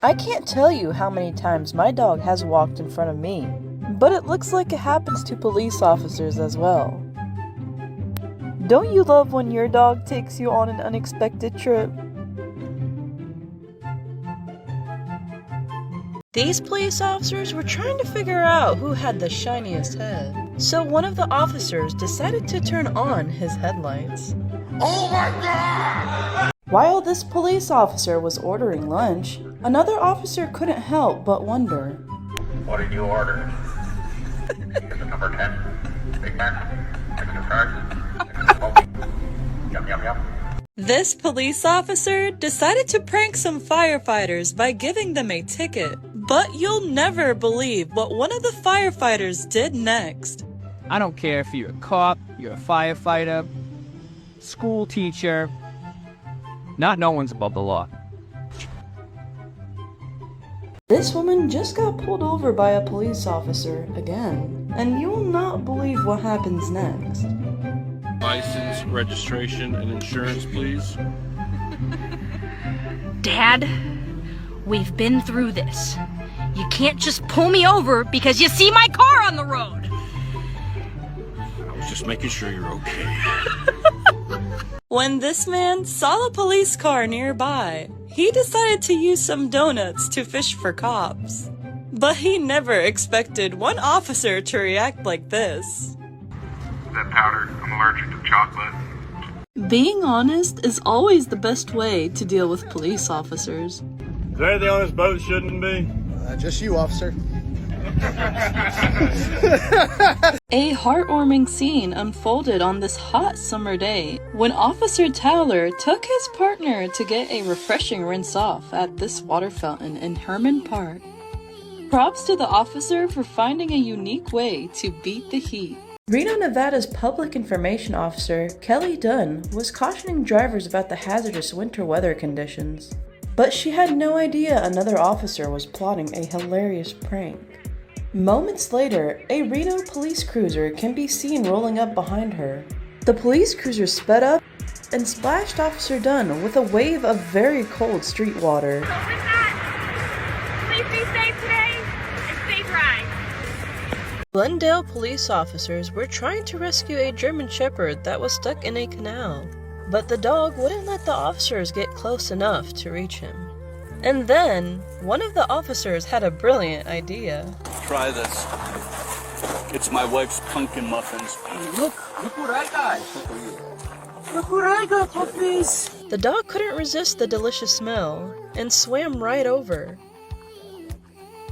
I can't tell you how many times my dog has walked in front of me, but it looks like it happens to police officers as well. Don't you love when your dog takes you on an unexpected trip? These police officers were trying to figure out who had the shiniest head. So one of the officers decided to turn on his headlights. Oh my God! While this police officer was ordering lunch, another officer couldn't help but wonder. What did you order? Chicken number 10. Big Mac. Extra fries. Extra smoky. Yum, yum, yum. This police officer decided to prank some firefighters by giving them a ticket. But you'll never believe what one of the firefighters did next. I don't care if you're a cop, you're a firefighter, school teacher. Not no one's above the law. This woman just got pulled over by a police officer again, and you will not believe what happens next. License, registration, and insurance, please. Dad, we've been through this. You can't just pull me over because you see my car on the road. I was just making sure you're okay. When this man saw a police car nearby, he decided to use some donuts to fish for cops. But he never expected one officer to react like this. That powder, I'm allergic to chocolate. Being honest is always the best way to deal with police officers. Is there anything on this boat that shouldn't be? Just you, officer. A heartwarming scene unfolded on this hot summer day when Officer Towler took his partner to get a refreshing rinse-off at this water fountain in Herman Park. Props to the officer for finding a unique way to beat the heat. Reno, Nevada's Public Information Officer, Kelly Dunn, was cautioning drivers about the hazardous winter weather conditions. But she had no idea another officer was plotting a hilarious prank. Moments later, a Reno police cruiser can be seen rolling up behind her. The police cruiser sped up and splashed Officer Dunn with a wave of very cold street water. Please be safe today and stay dry. Glendale police officers were trying to rescue a German Shepherd that was stuck in a canal, but the dog wouldn't let the officers get close enough to reach him. And then, one of the officers had a brilliant idea. Try this. It's my wife's pumpkin muffins. Look what I got. Look what I got, puppies. The dog couldn't resist the delicious smell and swam right over,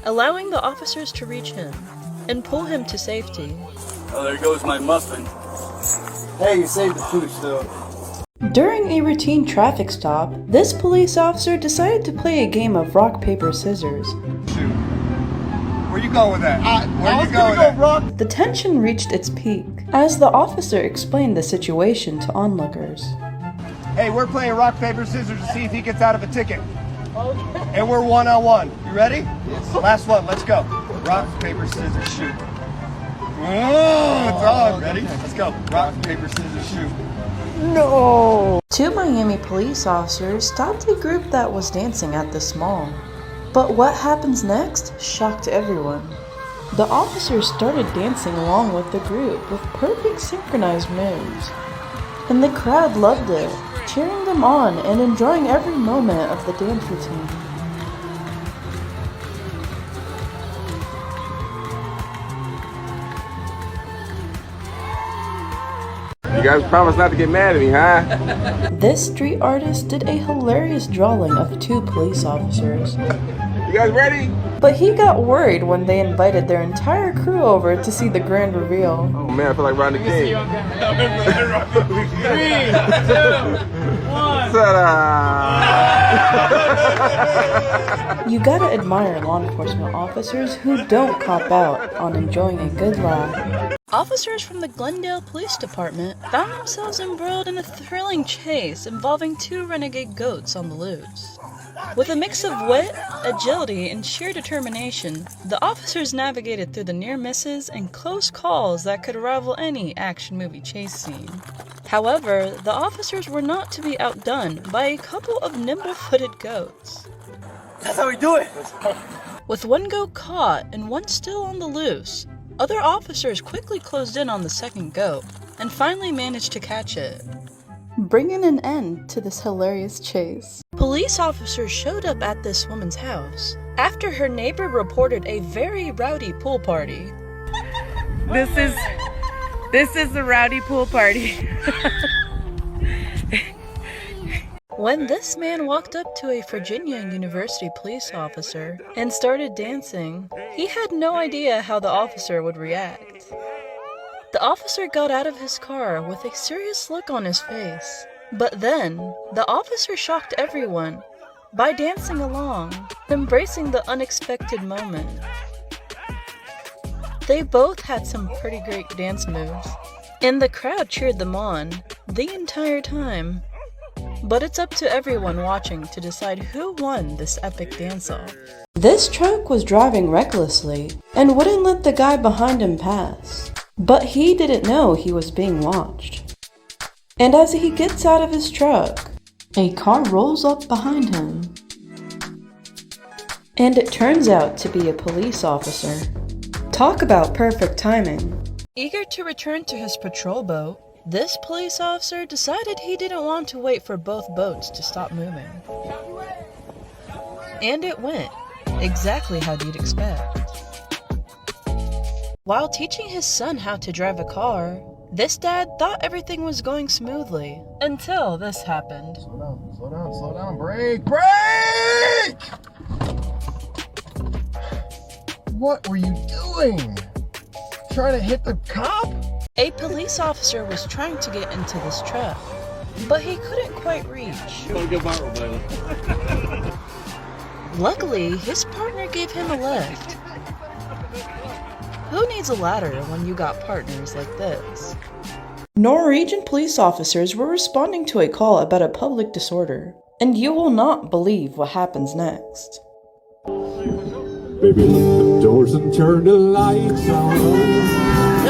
allowing the officers to reach him and pull him to safety. Oh, there goes my muffin. Hey, you saved the food still. During a routine traffic stop, this police officer decided to play a game of rock, paper, scissors. Shoot. Where you going with that? Where you going with that? The tension reached its peak as the officer explained the situation to onlookers. Hey, we're playing rock, paper, scissors to see if he gets out of a ticket. Okay. And we're one-on-one. You ready? Yes. Last one. Let's go. Rock, paper, scissors, shoot. Oh, it's on. Ready? Let's go. Rock, paper, scissors, shoot. No! Two Miami police officers stopped a group that was dancing at this mall. But what happens next shocked everyone. The officers started dancing along with the group with perfect synchronized moves. And the crowd loved it, cheering them on and enjoying every moment of the dance routine. You guys promise not to get mad at me, huh? This street artist did a hilarious drawing of two police officers. You guys ready? But he got worried when they invited their entire crew over to see the grand reveal. Oh man, I feel like Rodney King. 3, 2, 1. Ta-da! You gotta admire law enforcement officers who don't cop out on enjoying a good laugh. Officers from the Glendale Police Department found themselves embroiled in a thrilling chase involving two renegade goats on the loose. With a mix of wit, agility, and sheer determination, the officers navigated through the near misses and close calls that could rival any action movie chase scene. However, the officers were not to be outdone by a couple of nimble-footed goats. That's how we do it. With one goat caught and one still on the loose, other officers quickly closed in on the second goat and finally managed to catch it, bringing an end to this hilarious chase. Police officers showed up at this woman's house after her neighbor reported a very rowdy pool party. This is the rowdy pool party. When this man walked up to a Virginia University police officer and started dancing, he had no idea how the officer would react. The officer got out of his car with a serious look on his face. But then, the officer shocked everyone by dancing along, embracing the unexpected moment. They both had some pretty great dance moves, and the crowd cheered them on the entire time. But it's up to everyone watching to decide who won this epic dance-off. This truck was driving recklessly and wouldn't let the guy behind him pass. But he didn't know he was being watched. And as he gets out of his truck, a car rolls up behind him. And it turns out to be a police officer. Talk about perfect timing. Eager to return to his patrol boat, this police officer decided he didn't want to wait for both boats to stop moving. And it went exactly how you'd expect. While teaching his son how to drive a car, this dad thought everything was going smoothly until this happened. Slow down, brake! What were you doing? Trying to hit the cop? A police officer was trying to get into this truck, but he couldn't quite reach. Luckily, his partner gave him a lift. Who needs a ladder when you got partners like this? Norwegian police officers were responding to a call about a public disorder, and you will not believe what happens next. Baby, lock the doors and turn the lights on.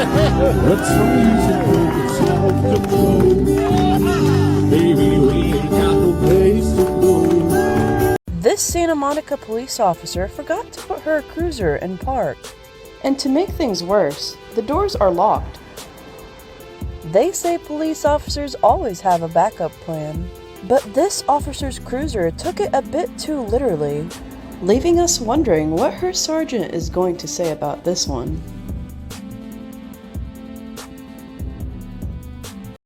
Let some music break itself to flow. Baby, we ain't got no place to go. This Santa Monica police officer forgot to put her cruiser in park. And to make things worse, the doors are locked. They say police officers always have a backup plan, but this officer's cruiser took it a bit too literally, leaving us wondering what her sergeant is going to say about this one.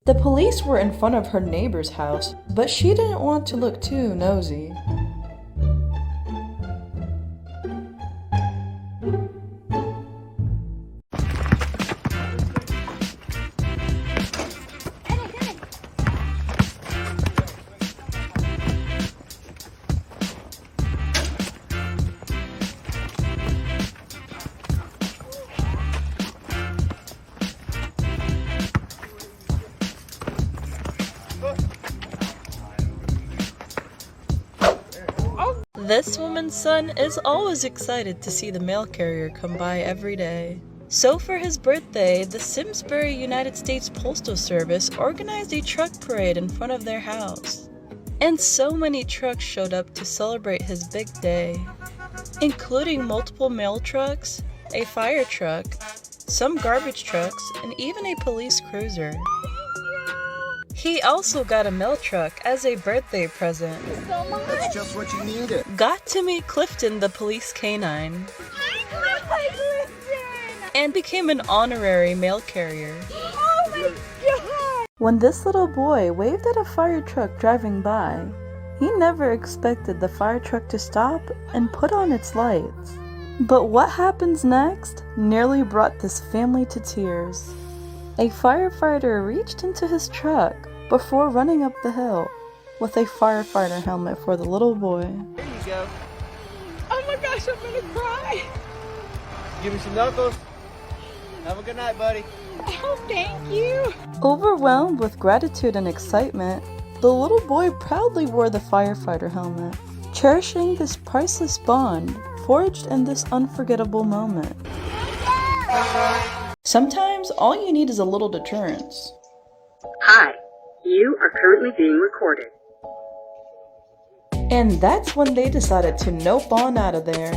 The police were in front of her neighbor's house, but she didn't want to look too nosy. This woman's son is always excited to see the mail carrier come by every day. So for his birthday, the Simsbury United States Postal Service organized a truck parade in front of their house. And so many trucks showed up to celebrate his big day, including multiple mail trucks, a fire truck, some garbage trucks, and even a police cruiser. He also got a mail truck as a birthday present. That's just what you needed. Got to meet Clifton the police canine. Hi, Clifton! And became an honorary mail carrier. Oh my god! When this little boy waved at a fire truck driving by, he never expected the fire truck to stop and put on its lights. But what happens next nearly brought this family to tears. A firefighter reached into his truck before running up the hill with a firefighter helmet for the little boy. Here you go. Oh my gosh, I'm gonna cry. Give me some knuckles. Have a good night, buddy. Oh, thank you. Overwhelmed with gratitude and excitement, the little boy proudly wore the firefighter helmet, cherishing this priceless bond forged in this unforgettable moment. Sometimes all you need is a little deterrence. Hi, you are currently being recorded. And that's when they decided to nope on out of there.